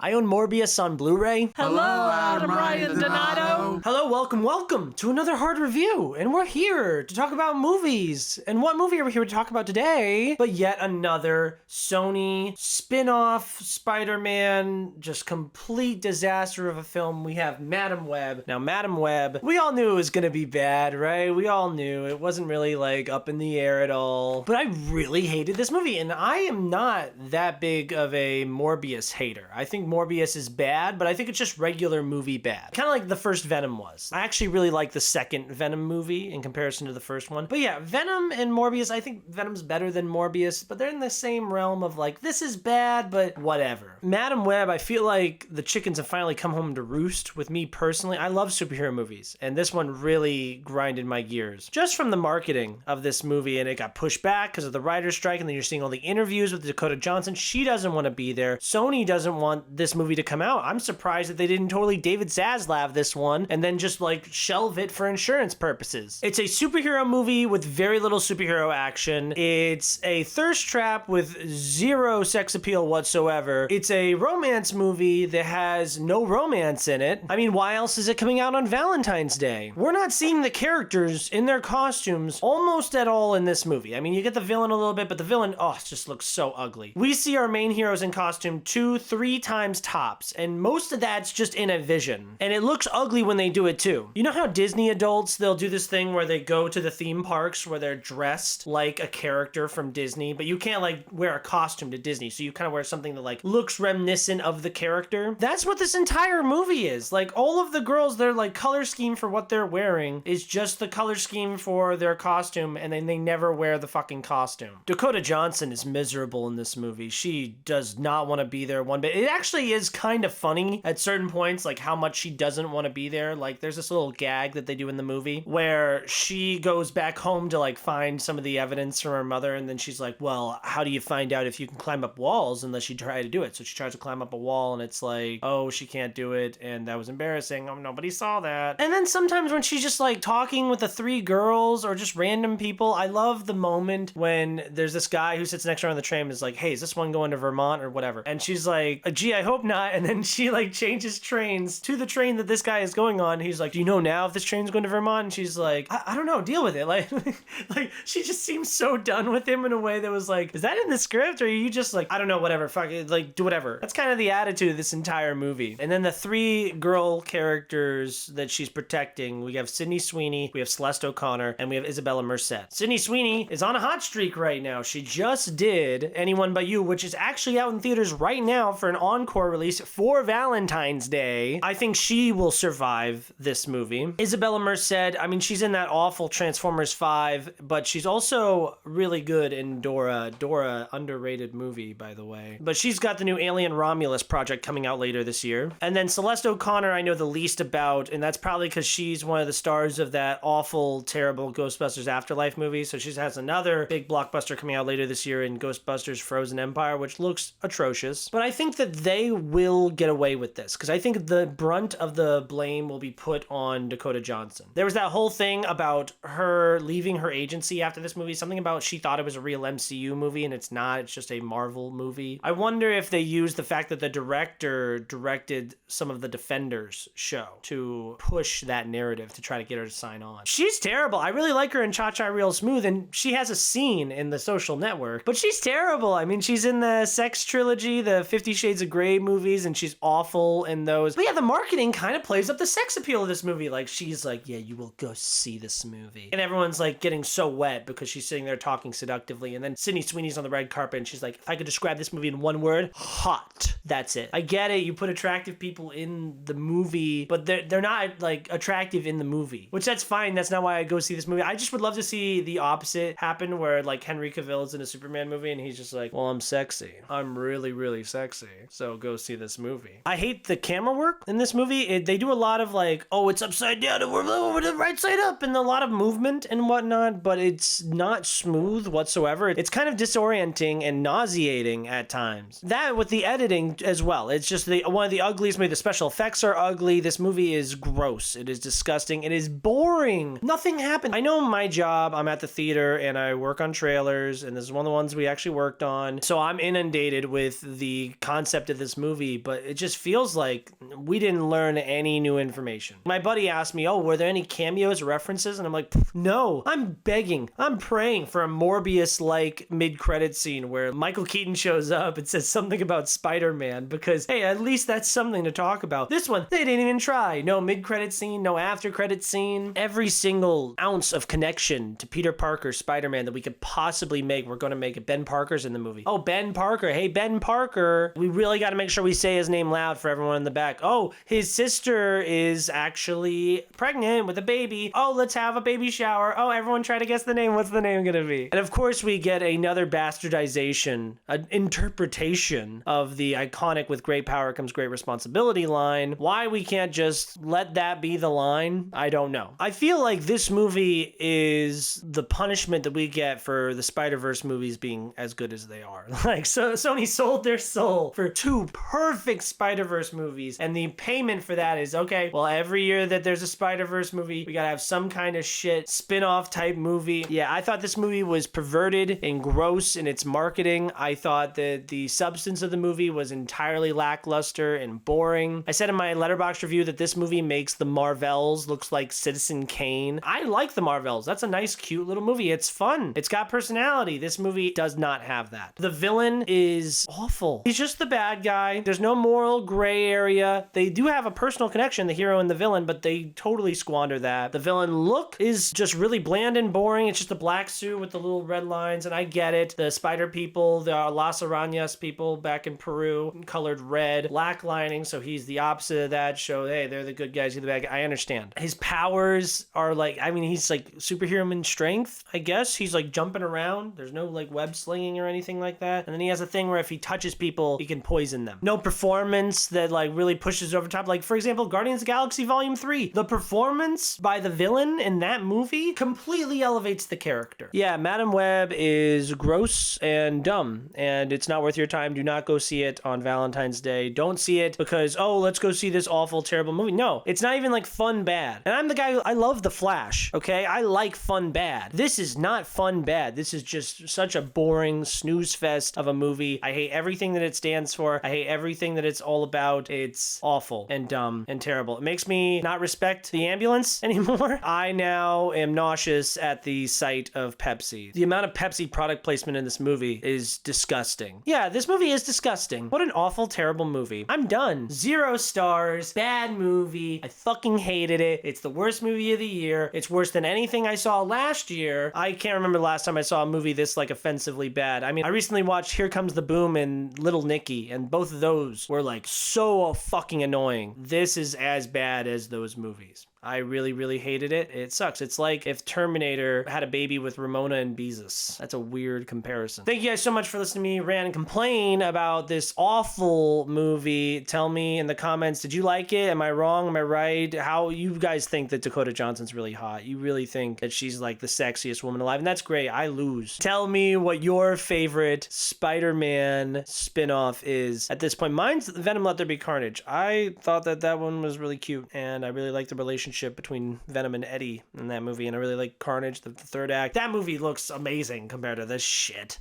I own Morbius on Blu-ray. Hello, Adam Ryan Donato. Hello, welcome to another hard review. And we're here to talk about movies. And what movie are we here to talk about today? But yet another Sony spin-off Spider-Man, just complete disaster of a film. We have Madame Web. Now, Madame Web, we all knew it was gonna be bad, right? We all knew. It wasn't really like up in the air at all. But I really hated this movie. And I am not that big of a Morbius hater. I think Morbius is bad, but I think it's just regular movie bad. Kind of like the first Venom was. I actually really like the second Venom movie in comparison to the first one. But yeah, Venom and Morbius, I think Venom's better than Morbius, but they're in the same realm of like, this is bad, but whatever. Madame Web, I feel like the chickens have finally come home to roost with me personally. I love superhero movies, and this one really grinded my gears. Just from the marketing of this movie, and it got pushed back because of the writer's strike, and then you're seeing all the interviews with Dakota Johnson. She doesn't want to be there. Sony doesn't want this movie to come out. I'm surprised that they didn't totally David Zaslav this one and then just like shelve it for insurance purposes. It's a superhero movie with very little superhero action. It's a thirst trap with zero sex appeal whatsoever. It's a romance movie that has no romance in it. I mean, why else is it coming out on Valentine's Day? We're not seeing the characters in their costumes almost at all in this movie. I mean, you get the villain a little bit, but the villain, it just looks so ugly. We see our main heroes in costume 2-3 times tops, and most of that's just in a vision. And it looks ugly when they do it too. You know how Disney adults, they'll do this thing where they go to the theme parks where they're dressed like a character from Disney, but you can't like wear a costume to Disney, so you kind of wear something that like looks reminiscent of the character. That's what this entire movie is. Like all of the girls, their like color scheme for what they're wearing is just the color scheme for their costume, and then they never wear the fucking costume. Dakota Johnson is miserable in this movie. She does not want to be there one bit. It actually is kind of funny at certain points, like how much she doesn't want to be there. Like there's this little gag that they do in the movie where she goes back home to like find some of the evidence from her mother, and then she's like, well, how do you find out if you can climb up walls unless you try to do it? So she tries to climb up a wall, and it's like, oh, she can't do it, and that was embarrassing. Oh, nobody saw that. And then sometimes when she's just like talking with the three girls or just random people, I love the moment when there's this guy who sits next to her on the train and is like, hey, is this one going to Vermont or whatever? And she's like, gee, I hope not. And then she like changes trains to the train that this guy is going on. He's like, do you know now if this train's going to Vermont? And she's like, I don't know, deal with it. Like she just seems so done with him in a way that was like, is that in the script? Or are you just like, I don't know, whatever, fuck it, like do whatever. That's kind of the attitude of this entire movie. And then the three girl characters that she's protecting, we have Sydney Sweeney, we have Celeste O'Connor, and we have Isabella Merced. Sydney Sweeney is on a hot streak right now. She just did Anyone But You, which is actually out in theaters right now for an encore release for Valentine's Day. I think she will survive this movie. Isabella Merced, I mean, she's in that awful Transformers 5, but she's also really good in Dora. Dora, underrated movie, by the way. But she's got the new Alien Romulus project coming out later this year. And then Celeste O'Connor, I know the least about, and that's probably because she's one of the stars of that awful, terrible Ghostbusters Afterlife movie. So she has another big blockbuster coming out later this year in Ghostbusters Frozen Empire, which looks atrocious. But I think that they will get away with this, because I think the brunt of the blame will be put on Dakota Johnson. There was that whole thing about her leaving her agency after this movie, something about she thought it was a real MCU movie, and it's not, it's just a Marvel movie. I wonder if they used the fact that the director directed some of the Defenders show to push that narrative to try to get her to sign on. She's terrible. I really like her in Cha Cha Real Smooth, and she has a scene in The Social Network, but she's terrible. I mean, she's in the Sex Trilogy, the 50 Shades of Grey movies, and she's awful in those. But yeah, the marketing kind of plays up the sex appeal of this movie. Like, she's like, yeah, you will go see this movie. And everyone's like getting so wet because she's sitting there talking seductively. And then Sydney Sweeney's on the red carpet, and she's like, if I could describe this movie in one word, hot. That's it. I get it. You put attractive people in the movie, but they're not like attractive in the movie, which that's fine. That's not why I go see this movie. I just would love to see the opposite happen, where like Henry Cavill's in a Superman movie and he's just like, well, I'm sexy. I'm really, really sexy. So go see this movie. I hate the camera work in this movie. They do a lot of like, oh, it's upside down and we're over the right side up, and a lot of movement and whatnot, but it's not smooth whatsoever. It's kind of disorienting and nauseating at times. That with the editing as well. It's just one of the ugliest movies. The special effects are ugly. This movie is gross. It is disgusting. It is boring. Nothing happened. I know my job, I'm at the theater and I work on trailers, and this is one of the ones we actually worked on. So I'm inundated with the concept of this movie, but it just feels like we didn't learn any new information. My buddy asked me, oh, were there any cameos or references? And I'm like, no. I'm begging. I'm praying for a Morbius-like mid-credit scene where Michael Keaton shows up and says something about Spider-Man because, hey, at least that's something to talk about. This one, they didn't even try. No mid-credit scene, no after-credit scene. Every single ounce of connection to Peter Parker, Spider-Man that we could possibly make, we're going to make it. Ben Parker's in the movie. Oh, Ben Parker. Hey, Ben Parker. We really got to make sure we say his name loud for everyone in the back. Oh, his sister is actually pregnant with a baby. Oh, let's have a baby shower. Oh, everyone try to guess the name. What's the name going to be? And of course, we get another bastardization, an interpretation of the iconic "with great power comes great responsibility" line. Why we can't just let that be the line, I don't know. I feel like this movie is the punishment that we get for the Spider-Verse movies being as good as they are. Like, so Sony sold their soul for 2 perfect Spider-Verse movies, and the payment for that is, okay, well, every year that there's a Spider-Verse movie, we gotta have some kind of shit spin-off type movie. Yeah, I thought this movie was perverted and gross in its marketing. I thought that the substance of the movie was entirely lackluster and boring. I said in my Letterboxd review that this movie makes the Marvels looks like Citizen Kane. I like the Marvels. That's a nice, cute little movie. It's fun. It's got personality. This movie does not have that. The villain is awful. He's just the bad guy. There's no moral gray area. They do have a personal connection, the hero and the villain, but they totally squander that. The villain look is just really bland and boring. It's just a black suit with the little red lines, and I get it. The spider people, the Las Arañas people back in Peru, colored red, black lining, so he's the opposite of that. Show, hey, they're the good guys, you're the bad guy. I understand. His powers are like, I mean, he's like superhuman strength, I guess. He's like jumping around. There's no like web slinging or anything like that. And then he has a thing where if he touches people, he can poison them. No performance that like really pushes over top. Like, for example, Guardians of the Galaxy Volume 3. The performance by the villain in that movie completely elevates the character. Yeah, Madam Web is gross and dumb, and it's not worth your time. Do not go see it on Valentine's Day. Don't see it because, oh, let's go see this awful, terrible movie. No, it's not even like fun bad. And I'm the guy, I love The Flash, okay? I like fun bad. This is not fun bad. This is just such a boring snooze fest of a movie. I hate everything that it stands for. I hate everything that it's all about. It's awful and dumb and terrible. It makes me not respect the ambulance anymore. I now am nauseous at the sight of Pepsi. The amount of Pepsi product placement in this movie is disgusting. Yeah, this movie is disgusting. What an awful, terrible movie. I'm done. 0 stars. Bad movie. I fucking hated it. It's the worst movie of the year. It's worse than anything I saw last year. I can't remember the last time I saw a movie this like offensively bad. I mean, I recently watched Here Comes the Boom and Little Nicky, and both of those were like so fucking annoying. This is as bad as those movies. I really, really hated it. It sucks. It's like if Terminator had a baby with Ramona and Beezus. That's a weird comparison. Thank you guys so much for listening to me rant and complain about this awful movie. Tell me in the comments, did you like it? Am I wrong? Am I right? How you guys think that Dakota Johnson's really hot? You really think that she's like the sexiest woman alive? And that's great. I lose. Tell me what your favorite Spider-Man spinoff is at this point. Mine's Venom Let There Be Carnage. I thought that that one was really cute, and I really liked the relationship between Venom and Eddie in that movie, and I really like Carnage, the third act. That movie looks amazing compared to this shit.